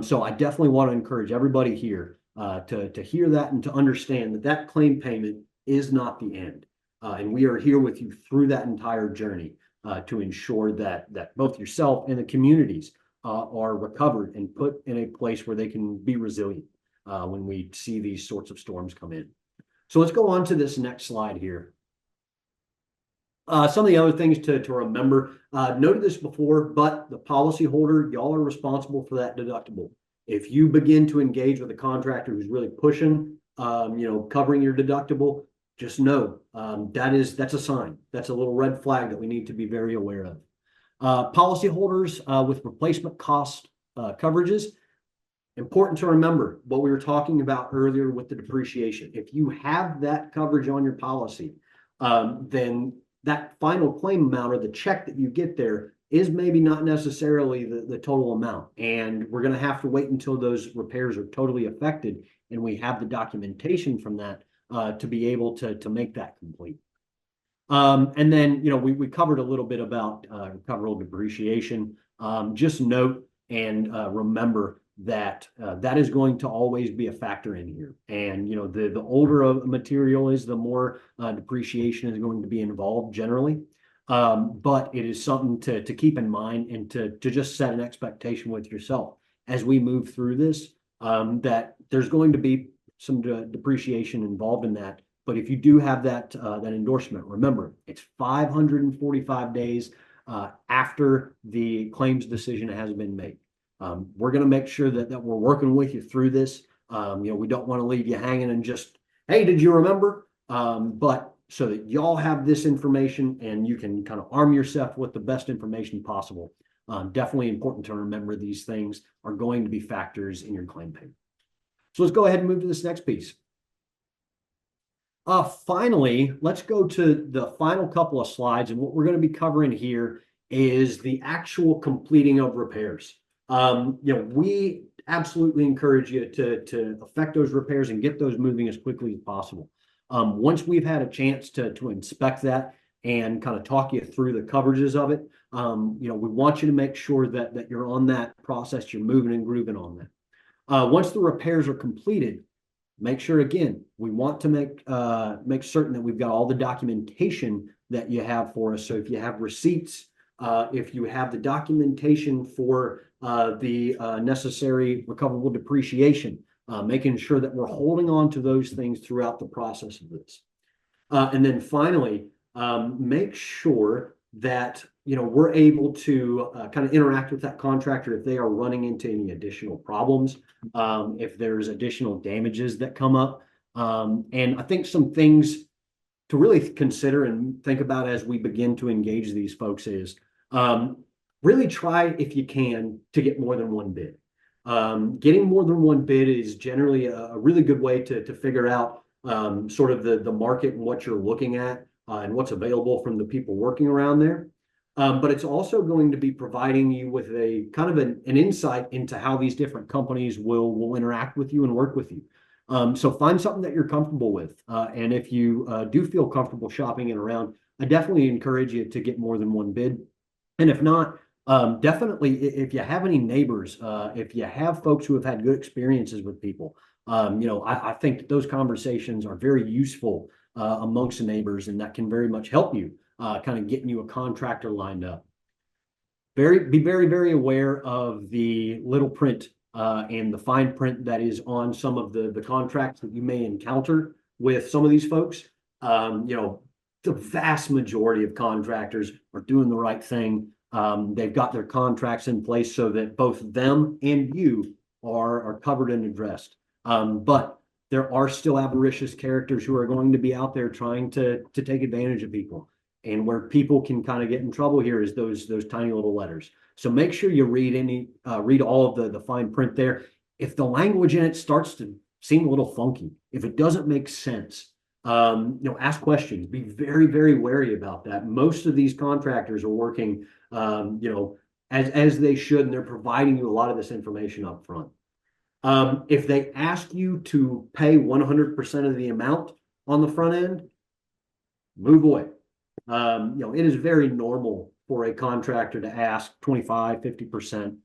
So I definitely want to encourage everybody here to hear that and to understand that claim payment is not the end. And we are here with you through that entire journey to ensure that both yourself and the communities are recovered and put in a place where they can be resilient when we see these sorts of storms come in. So let's go on to this next slide here. Some of the other things to remember, noted this before, but the policyholder, y'all are responsible for that deductible. If you begin to engage with a contractor who's really pushing, covering your deductible, just know that's a sign. That's a little red flag that we need to be very aware of. Policyholders with replacement cost coverages, important to remember what we were talking about earlier with the depreciation. If you have that coverage on your policy, then that final claim amount or the check that you get there is maybe not necessarily the total amount. And we're going to have to wait until those repairs are totally affected and we have the documentation from that to be able to make that complete. And then, we covered a little bit about recoverable depreciation. Just note and remember that that is going to always be a factor in here. And, the older a material is, the more depreciation is going to be involved generally. But it is something to keep in mind and to just set an expectation with yourself as we move through this, that there's going to be some depreciation involved in that. But if you do have that endorsement, remember, it's 545 days after the claims decision has been made. We're going to make sure that we're working with you through this. We don't want to leave you hanging and just, hey, did you remember? But so that y'all have this information and you can kind of arm yourself with the best information possible. Definitely important to remember these things are going to be factors in your claim payment. So let's go ahead and move to this next piece. Finally, let's go to the final couple of slides. And what we're going to be covering here is the actual completing of repairs. We absolutely encourage you to effect those repairs and get those moving as quickly as possible. Once we've had a chance to inspect that and kind of talk you through the coverages of it, we want you to make sure that you're on that process, you're moving and grooving on that. Once the repairs are completed, make sure, again, we want to make certain that we've got all the documentation that you have for us. So if you have receipts, if you have the documentation for the necessary recoverable depreciation, making sure that we're holding on to those things throughout the process of this. And then finally, make sure that we're able to kind of interact with that contractor if they are running into any additional problems, if there's additional damages that come up. And I think some things to really consider and think about as we begin to engage these folks is really try, if you can, to get more than one bid. Getting more than one bid is generally a really good way to figure out sort of the market and what you're looking at and what's available from the people working around there. But it's also going to be providing you with a kind of an insight into how these different companies will interact with you and work with you. So find something that you're comfortable with. And if you do feel comfortable shopping it around, I definitely encourage you to get more than one bid. And if not, definitely, if you have any neighbors, if you have folks who have had good experiences with people, I think that those conversations are very useful amongst the neighbors, and that can very much help you kind of getting you a contractor lined up. Be very, very aware of the little print and the fine print that is on some of the contracts that you may encounter with some of these folks. the vast majority of contractors are doing the right thing. They've got their contracts in place so that both them and you are covered and addressed. But there are still avaricious characters who are going to be out there trying to take advantage of people. And where people can kind of get in trouble here is those tiny little letters. So make sure you read all of the fine print there. If the language in it starts to seem a little funky, if it doesn't make sense, ask questions. Be very, very wary about that. Most of these contractors are working, as they should, and they're providing you a lot of this information up front. If they ask you to pay 100% of the amount on the front end, move away. It is very normal for a contractor to ask 25, 50%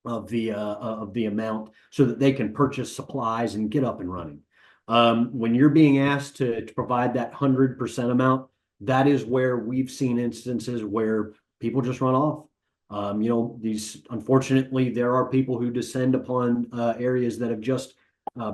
of the amount so that they can purchase supplies and get up and running. When you're being asked to provide that 100% amount, that is where we've seen instances where people just run off. Unfortunately, there are people who descend upon areas that have just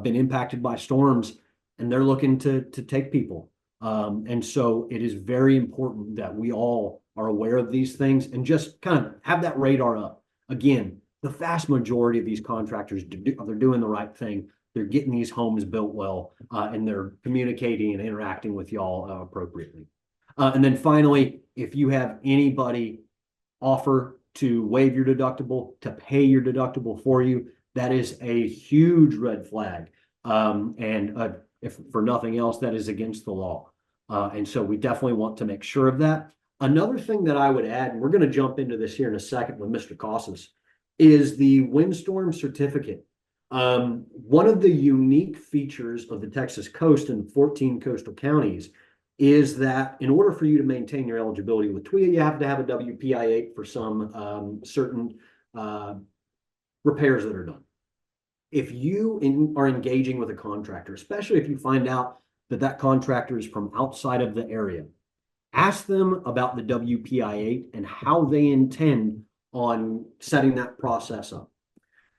been impacted by storms, and they're looking to take people. And so it is very important that we all are aware of these things and just kind of have that radar up. Again, the vast majority of these contractors, they're doing the right thing. They're getting these homes built well, and they're communicating and interacting with y'all appropriately. And then finally, if you have anybody offer to waive your deductible, to pay your deductible for you, that is a huge red flag. If for nothing else, that is against the law. And so we definitely want to make sure of that. Another thing that I would add, and we're going to jump into this here in a second with Mr. Casas, is the windstorm certificate. One of the unique features of the Texas coast and 14 coastal counties is that in order for you to maintain your eligibility with TWIA, you have to have a WPI-8 for some certain repairs that are done. If you are engaging with a contractor, especially if you find out that contractor is from outside of the area, ask them about the WPI-8 and how they intend on setting that process up.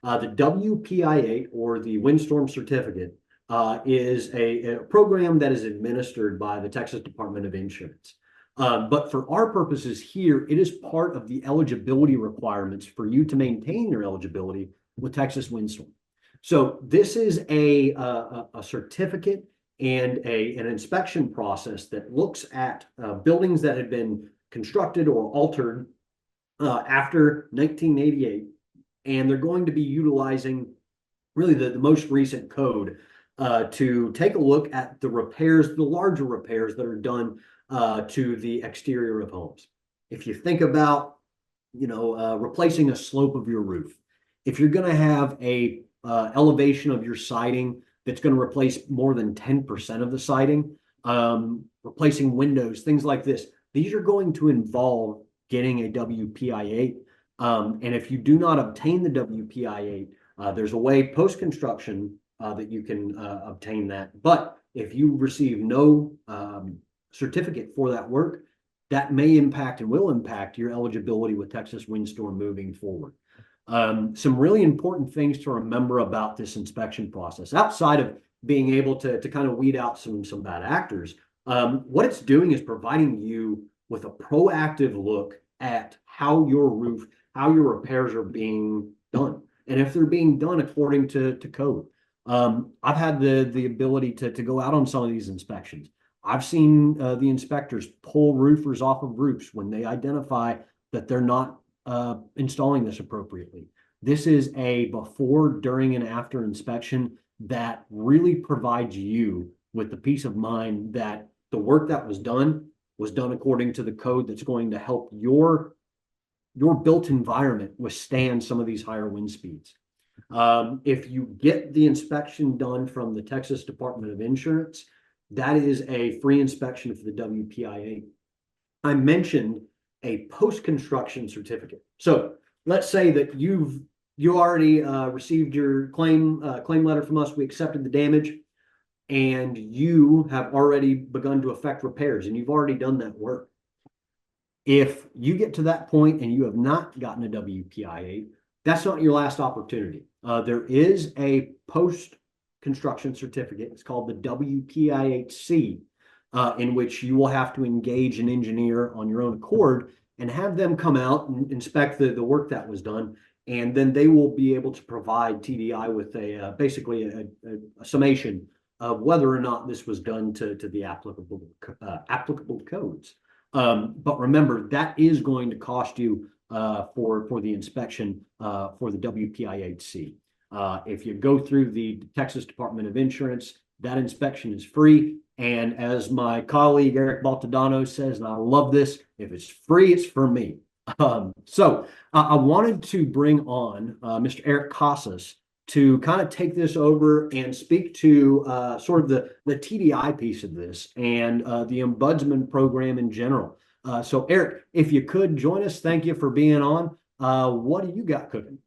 The WPI-8, or the windstorm certificate, is a program that is administered by the Texas Department of Insurance. But for our purposes here, it is part of the eligibility requirements for you to maintain your eligibility with Texas Windstorm. So this is a certificate and an inspection process that looks at buildings that have been constructed or altered after 1988, and they're going to be utilizing really the most recent code to take a look at the repairs, the larger repairs that are done to the exterior of homes. If you think about, replacing a slope of your roof, if you're going to have a elevation of your siding that's going to replace more than 10% of the siding, replacing windows, things like this, these are going to involve getting a WPI-8. And if you do not obtain the WPI-8, there's a way post-construction that you can obtain that. But if you receive no certificate for that work, that may impact and will impact your eligibility with Texas Windstorm moving forward. Some really important things to remember about this inspection process, outside of being able to kind of weed out some bad actors, what it's doing is providing you with a proactive look at how your roof, how your repairs are being done, and if they're being done according to code. I've had the ability to go out on some of these inspections. I've seen the inspectors pull roofers off of roofs when they identify that they're not installing this appropriately. This is a before, during, and after inspection that really provides you with the peace of mind that the work that was done according to the code that's going to help your built environment withstand some of these higher wind speeds. If you get the inspection done from the Texas Department of Insurance, that is a free inspection for the WPI-8. I mentioned a post-construction certificate. So let's say that you already received your claim letter from us. We accepted the damage, and you have already begun to effect repairs, and you've already done that work. If you get to that point and you have not gotten a WPI-8, that's not your last opportunity. There is a post-construction certificate. It's called the WPI-8C. in which you will have to engage an engineer on your own accord and have them come out and inspect the work that was done. And then they will be able to provide TDI with basically a summation of whether or not this was done to the applicable codes. But remember, that is going to cost you for the inspection for the WPIHC. If you go through the Texas Department of Insurance, that inspection is free. And as my colleague Eric Baltadano says, and I love this, if it's free, it's for me. So I wanted to bring on Mr. Eric Casas to kind of take this over and speak to sort of the TDI piece of this and the Ombudsman program in general. So Eric, if you could join us, thank you for being on. What do you got cooking?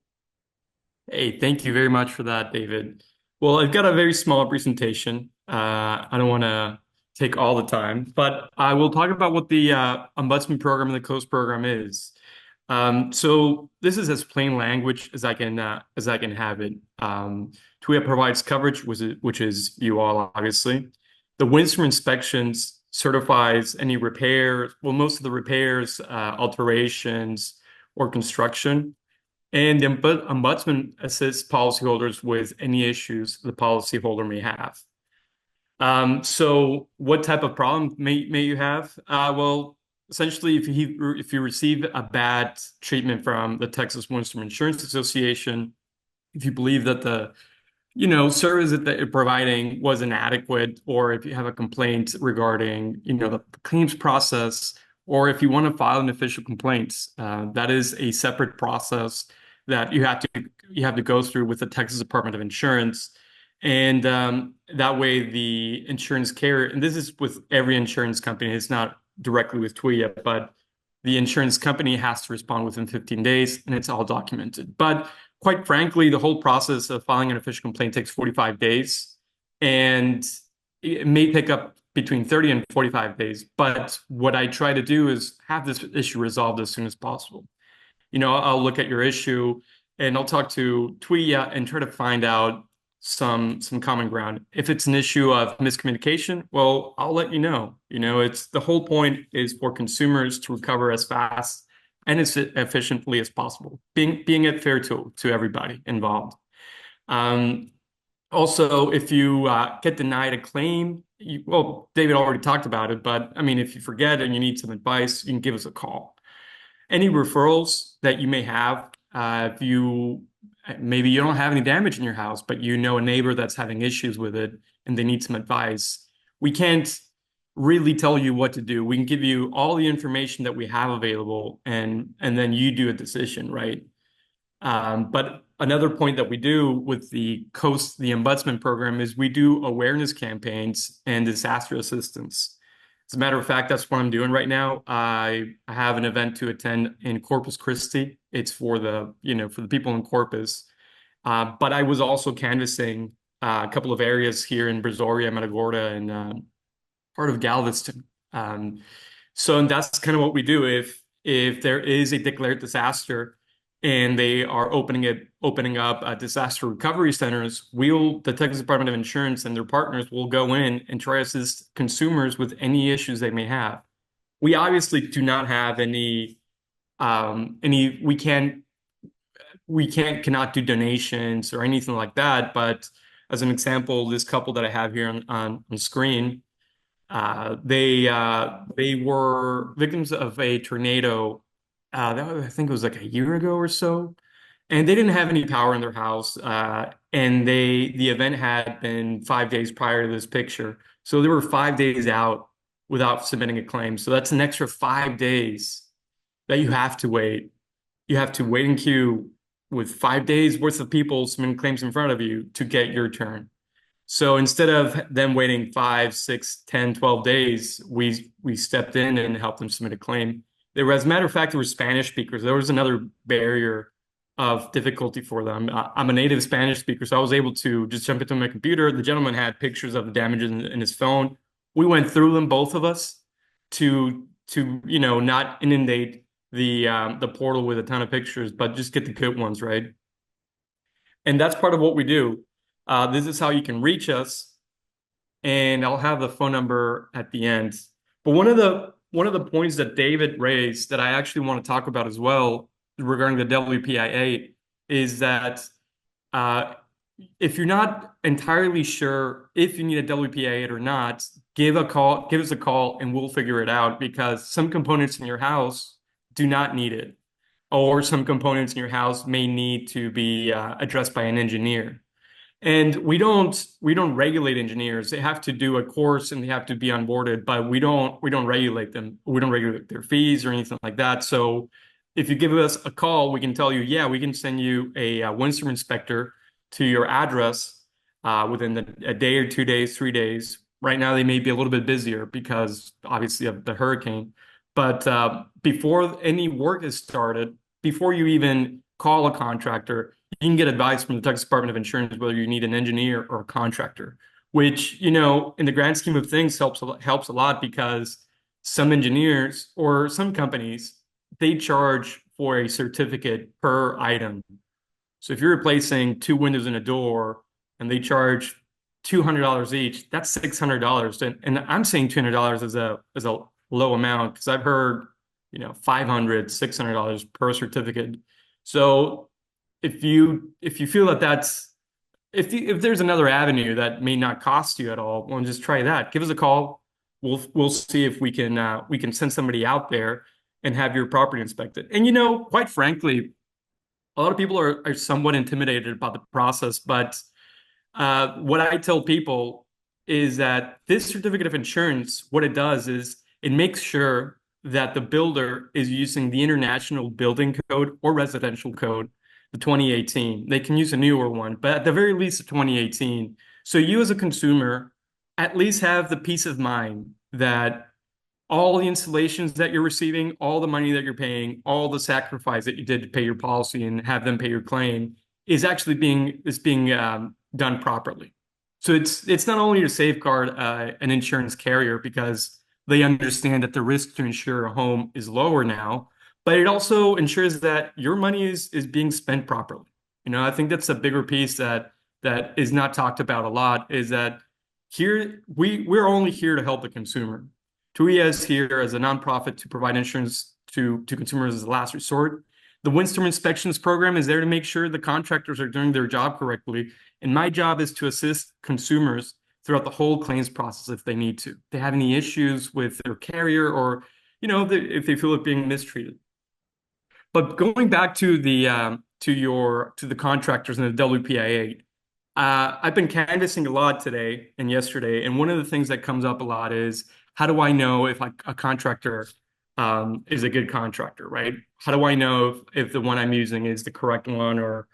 Hey, thank you very much for that, David. Well, I've got a very small presentation. I don't want to take all the time, but I will talk about what the Ombudsman program and the COAST program is. So this is as plain language as I can have it. TWIA provides coverage, which is you all, obviously. The Windsor inspections certifies any repairs, well, most of the repairs, alterations, or construction. And the Ombudsman assists policyholders with any issues the policyholder may have. So what type of problem may you have? Well, essentially, if you receive a bad treatment from the Texas Windsor Insurance Association, if you believe that the service that they're providing was inadequate, or if you have a complaint regarding the claims process, or if you want to file an official complaint, that is a separate process that you have to go through with the Texas Department of Insurance. And that way the insurance carrier, and this is with every insurance company, it's not directly with TWIA, but the insurance company has to respond within 15 days and it's all documented. But quite frankly, the whole process of filing an official complaint takes 45 days, and it may take up between 30 and 45 days. But what I try to do is have this issue resolved as soon as possible. I'll look at your issue and I'll talk to TWIA and try to find out some common ground. If it's an issue of miscommunication, well, I'll let you know. It's the whole point is for consumers to recover as fast and as efficiently as possible, being it fair to everybody involved. Also, if you get denied a claim, well, David already talked about it, but I mean, if you forget and you need some advice, you can give us a call. Any referrals that you may have, maybe you don't have any damage in your house, but a neighbor that's having issues with it and they need some advice. We can't really tell you what to do. We can give you all the information that we have available, and then you do a decision, right? But another point that we do with the COAST, the Ombudsman program, is we do awareness campaigns and disaster assistance. As a matter of fact, that's what I'm doing right now. I have an event to attend in Corpus Christi. It's for the people in Corpus. But I was also canvassing a couple of areas here in Brazoria, Matagorda, and part of Galveston. So that's kind of what we do. If there is a declared disaster and they are opening up disaster recovery centers, the Texas Department of Insurance and their partners will go in and try to assist consumers with any issues they may have. We obviously do not have we cannot do donations or anything like that. But as an example, this couple that I have here on screen, they were victims of a tornado. I think it was like a year ago or so, and they didn't have any power in their house. And the event had been 5 days prior to this picture, so they were 5 days out without submitting a claim. So that's an extra 5 days that you have to wait. You have to wait in queue with 5 days worth of people submitting claims in front of you to get your turn. So instead of them waiting 5, 6, 10, 12 days, we stepped in and helped them submit a claim. As a matter of fact, there were Spanish speakers. There was another barrier of difficulty for them. I'm a native Spanish speaker, so I was able to just jump into my computer. The gentleman had pictures of the damages in his phone. We went through them, both of us, to not inundate the portal with a ton of pictures, but just get the good ones, right? And that's part of what we do. This is how you can reach us. and I'll have the phone number at the end. But one of the points that David raised that I actually want to talk about as well regarding the WPI8 is that uh, if you're not entirely sure if you need a WPI8 or not, give us a call, and we'll figure it out, because some components in your house do not need it, or some components in your house may need to be addressed by an engineer. And we don't regulate engineers. They have to do a course and they have to be onboarded, but we don't regulate them. We don't regulate their fees or anything like that. So if you give us a call, we can tell you, yeah, we can send you a windstorm inspector to your address within a day or 2 days, 3 days. Right now, they may be a little bit busier because obviously of the hurricane. But before any work is started, before you even call a contractor, you can get advice from the Texas Department of Insurance whether you need an engineer or a contractor, which, in the grand scheme of things helps a lot, because some engineers or some companies, they charge for a certificate per item. So if you're replacing two windows and a door and they charge $200 each, that's $600. And I'm saying $200 as a low amount, because I've heard, $500, $600 per certificate. So if you feel if there's another avenue that may not cost you at all, well, just try that. Give us a call. We'll see if we can send somebody out there and have your property inspected. And quite frankly, a lot of people are somewhat intimidated about the process, but what I tell people is that this certificate of insurance, what it does is it makes sure that the builder is using the International Building Code or Residential Code, the 2018. They can use a newer one, but at the very least, the 2018. So you as a consumer at least have the peace of mind that all the installations that you're receiving, all the money that you're paying, all the sacrifice that you did to pay your policy and have them pay your claim is actually being done properly. So it's not only to safeguard an insurance carrier because they understand that the risk to insure a home is lower now, but it also ensures that your money is being spent properly. I think that's a bigger piece that is not talked about a lot, is that here we're only here to help the consumer. TWIA is here as a nonprofit to provide insurance to consumers as a last resort. The windstorm inspections program is there to make sure the contractors are doing their job correctly. And my job is to assist consumers throughout the whole claims process if they need to. If they have any issues with their carrier, or, if they feel like being mistreated. But going back to the contractors and the WPI8, I've been canvassing a lot today and yesterday, and one of the things that comes up a lot is, how do I know if a contractor is a good contractor, right? How do I know if the one I'm using is the correct one, or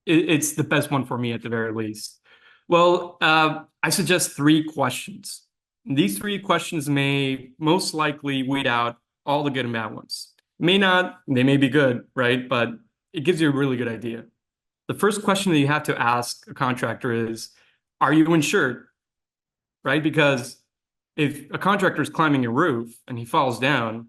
it's the best one for me at the very least? Well, I suggest 3 questions. These 3 questions may most likely weed out all the good and bad ones. May not, they may be good, right? But it gives you a really good idea. The first question that you have to ask a contractor is, are you insured? Right? Because if a contractor is climbing your roof and he falls down,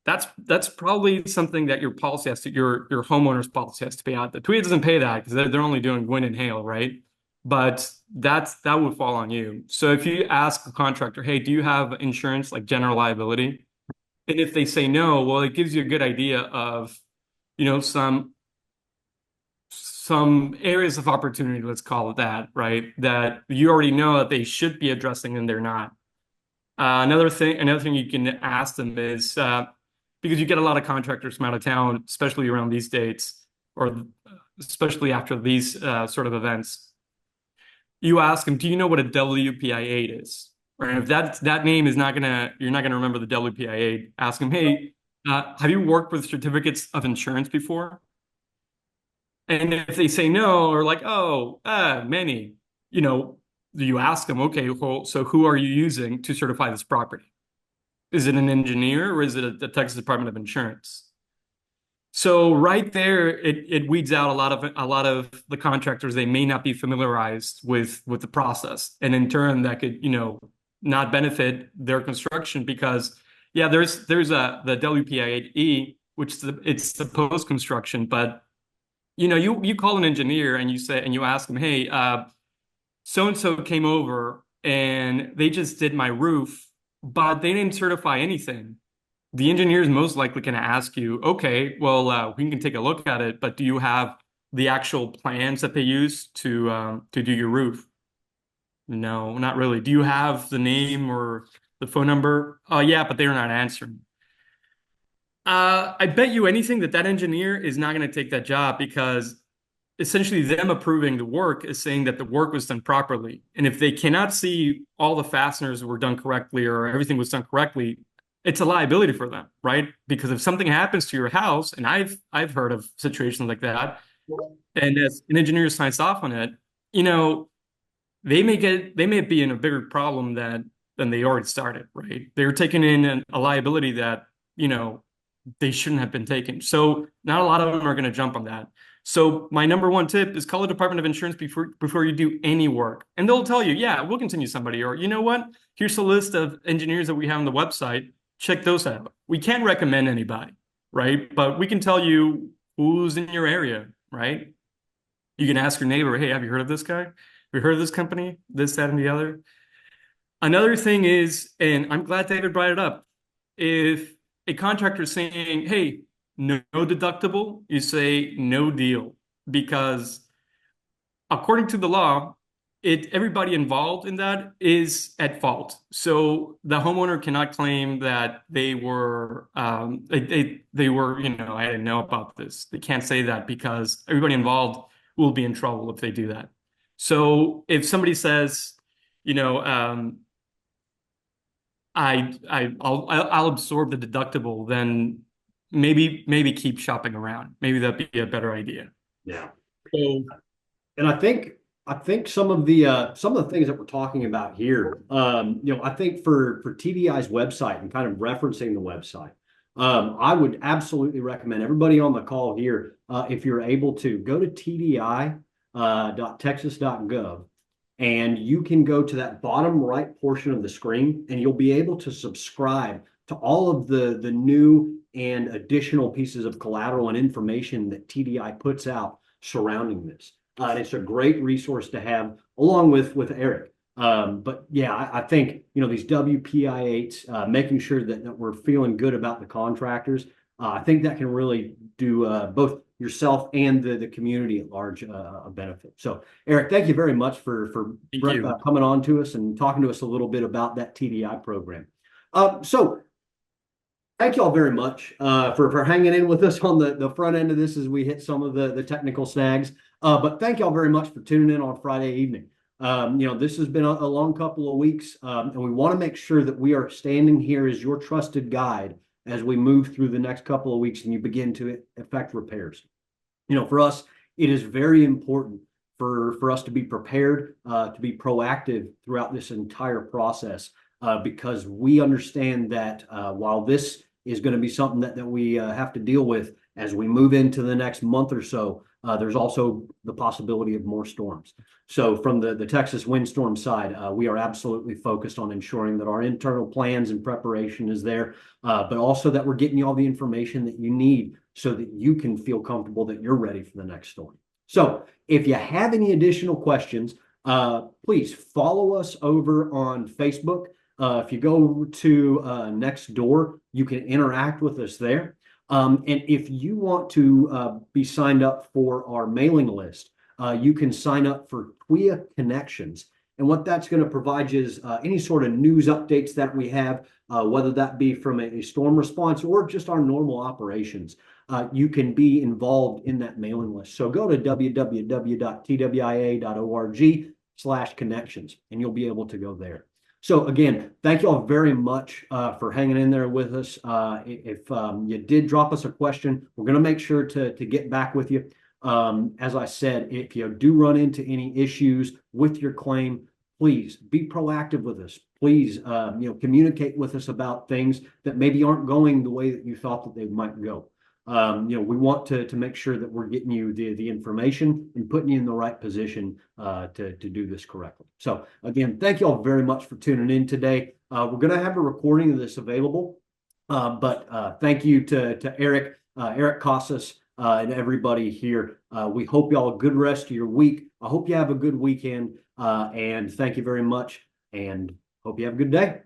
that's probably something that your homeowner's policy has to pay out. The TWIA doesn't pay that because they're only doing wind and hail, right? But that would fall on you. So if you ask a contractor, hey, do you have insurance like general liability? And if they say no, well, it gives you a good idea of, some areas of opportunity, let's call it that, right? That you already know that they should be addressing and they're not. Another thing you can ask them is, because you get a lot of contractors from out of town, especially around these dates, or especially after these sort of events, you ask them, do you know what a WPI8 is? Right? If that name is you're not gonna remember the WPI8, ask them, hey, have you worked with certificates of insurance before? And if they say no, or like, oh, many, you ask them, okay, well, so who are you using to certify this property? Is it an engineer, or is it the Texas Department of Insurance? So right there, it weeds out a lot of the contractors. They may not be familiarized with the process, and in turn, that could not benefit their construction, because there's the WPI8E, which it's the post construction, but you call an engineer and you ask them, hey, so-and-so came over and they just did my roof, but they didn't certify anything. The engineer is most likely going to ask you, okay, well, we can take a look at it, but do you have the actual plans that they use to do your roof? No, not really. Do you have the name or the phone number? Oh, yeah, but they're not answering. I bet you anything that that engineer is not going to take that job because essentially them approving the work is saying that the work was done properly. And if they cannot see all the fasteners were done correctly or everything was done correctly, it's a liability for them, right? Because if something happens to your house, and I've heard of situations like that, and as an engineer signs off on it, you know, they may be in a bigger problem than they already started, right? They're taking in a liability that, you know, they shouldn't have been taken. So not a lot of them are going to jump on that. So my number one tip is call the Department of Insurance before you do any work. And they'll tell you, yeah, we'll continue somebody. Or you know what? Here's a list of engineers that we have on the website. Check those out. We can't recommend anybody, right? But we can tell you who's in your area, right? You can ask your neighbor, hey, have you heard of this guy? Have you heard of this company? This, that, and the other. Another thing is, and I'm glad David brought it up, if a contractor is saying, hey, no deductible, you say no deal. Because according to the law, everybody involved in that is at fault. So the homeowner cannot claim that they were they were, you know, I didn't know about this. They can't say that because everybody involved will be in trouble if they do that. So if somebody says, you know, I'll absorb the deductible, then maybe keep shopping around. Maybe that'd be a better idea. Yeah. So And I think some of the things that we're talking about here, I think for TDI's website and kind of referencing the website, I would absolutely recommend everybody on the call here, if you're able to go to tdi.texas.gov, and you can go to that bottom right portion of the screen, and you'll be able to subscribe to all of the new and additional pieces of collateral and information that TDI puts out surrounding this. And it's a great resource to have along with Eric. But yeah, I think, these WPI8s, making sure that we're feeling good about the contractors, I think that can really do both yourself and the community at large a benefit. So Eric, thank you very much for coming on to us and talking to us a little bit about that TDI program. So thank you all very much for hanging in with us on the front end of this as we hit some of the technical snags. But thank you all very much for tuning in on Friday evening. This has been a long couple of weeks, and we want to make sure that we are standing here as your trusted guide as we move through the next couple of weeks and you begin to effect repairs. For us, it is very important for us to be prepared, to be proactive throughout this entire process, because we understand that while this is going to be something that we have to deal with as we move into the next month or so, there's also the possibility of more storms. So from the Texas windstorm side, we are absolutely focused on ensuring that our internal plans and preparation is there, but also that we're getting you all the information that you need so that you can feel comfortable that you're ready for the next storm. So if you have any additional questions, please follow us over on Facebook. If you go to Nextdoor, you can interact with us there. And if you want to be signed up for our mailing list, you can sign up for TWIA Connections. And what that's going to provide you is any sort of news updates that we have, whether that be from a storm response or just our normal operations. You can be involved in that mailing list. So go to www.twia.org/connections, and you'll be able to go there. So again, thank you all very much for hanging in there with us. If you did drop us a question, we're going to make sure to get back with you. As I said, if you do run into any issues with your claim, please be proactive with us. Please, communicate with us about things that maybe aren't going the way that you thought that they might go. We want to make sure that we're getting you the information and putting you in the right position to do this correctly. So again, thank you all very much for tuning in today. We're going to have a recording of this available, but thank you to Eric Casas and everybody here. We hope y'all a good rest of your week. I hope you have a good weekend, and thank you very much, and hope you have a good day.